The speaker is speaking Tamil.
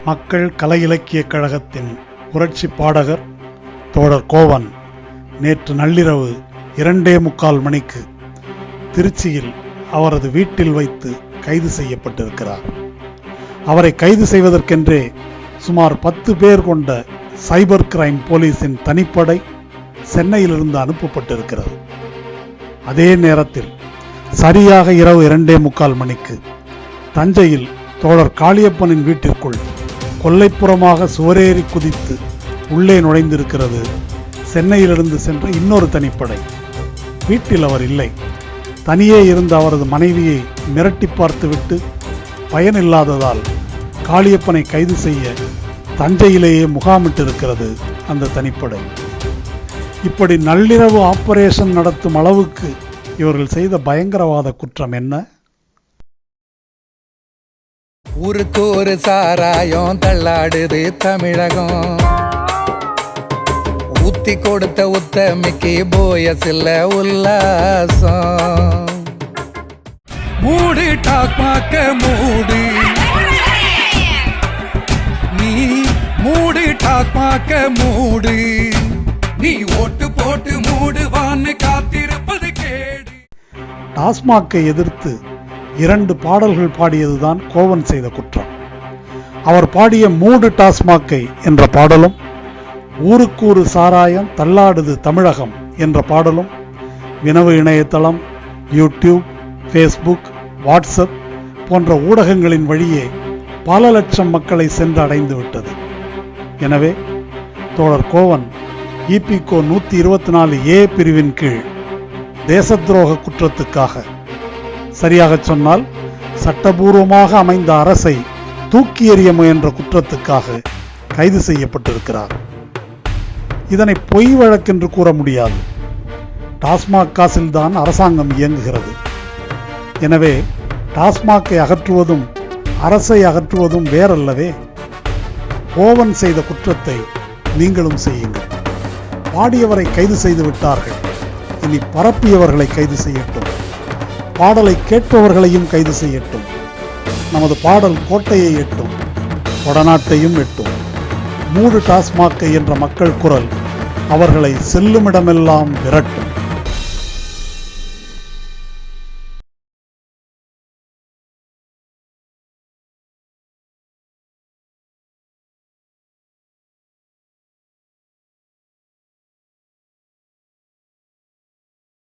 மக்கள் கலை இலக்கியக் கழகத்தின் புரட்சி பாடகர் தோழர் கோவன் நேற்று நள்ளிரவு 2:45 மணிக்கு திருச்சியில் அவரது வீட்டில் வைத்து கைது செய்யப்பட்டிருக்கிறார். அவரை கைது செய்வதற்கென்றே சுமார் 10 பேர் கொண்ட சைபர் கிரைம் போலீஸின் தனிப்படை சென்னையிலிருந்து அனுப்பப்பட்டிருக்கிறது. அதே நேரத்தில் சரியாக இரவு 2:45 மணிக்கு தஞ்சையில் தோழர் காளியப்பனின் வீட்டிற்குள் கொல்லைப்புறமாக சுவரேறி குதித்து உள்ளே நுழைந்திருக்கிறது சென்னையிலிருந்து சென்ற இன்னொரு தனிப்படை. வீட்டில் அவர் இல்லை. தனியே இருந்த அவரது மனைவியை மிரட்டி பார்த்துவிட்டு பயனில்லாததால் காளியப்பனை கைது செய்ய தஞ்சையிலேயே முகாமிட்டிருக்கிறது அந்த தனிப்படை. இப்படி நள்ளிரவு ஆபரேஷன் நடத்தும் அளவுக்கு இவர்கள் செய்த பயங்கரவாத குற்றம் என்ன? ஊருக்கு ஒரு சாராயம் தள்ளாடுது தமிழகம். ஊத்தி கொடுத்த உத்தமிக்கு போயசில்ல உல்லாசம். மூடு டாக்மாக்க மூடு, நீ மூடு டாக்மாக்க மூடு, நீ ஓட்டு போட்டு மூடுவான்னு காத்திருப்பது கேடு. டாஸ்மாக்கை எதிர்த்து 2 பாடல்கள் பாடியதுதான் கோவன் செய்த குற்றம். அவர் பாடிய மூடு டாஸ்மாக்கை என்ற பாடலும் ஊருக்கு ஒரு சாராயம் தள்ளாடுது தமிழகம் என்ற பாடலும் வினவு இணையதளம், யூடியூப், ஃபேஸ்புக், வாட்ஸ்அப் போன்ற ஊடகங்களின் வழியே பல லட்சம் மக்களை சென்று அடைந்து விட்டது. எனவே தோழர் கோவன் இபிகோ 124A பிரிவின் கீழ் தேச துரோக குற்றத்துக்காக, சரியாக சொன்னால் சட்டபூர்வமாக அமைந்த அரசை தூக்கி எறிய முயன்ற குற்றத்துக்காக கைது செய்யப்பட்டிருக்கிறார். இதனை பொய் வழக்கென்று கூற முடியாது. டாஸ்மாக் காசில்தான் அரசாங்கம் இயங்குகிறது. எனவே டாஸ்மாக்கை அகற்றுவதும் அரசை அகற்றுவதும் வேறல்லவே. கோவன் செய்த குற்றத்தை நீங்களும் செய்யுங்கள். பாடியவரை கைது செய்து விட்டார்கள், இனி பரப்பியவர்களை கைது செய்யட்டும். பாடலை கேட்பவர்களையும் கைது செய்யட்டும். நமது பாடல் கோட்டையை எட்டும், கொடநாட்டையும் எட்டும். மூடு டாஸ்மாக்கை என்ற மக்கள் குரல் அவர்களை செல்லுமிடமெல்லாம் விரட்டும்.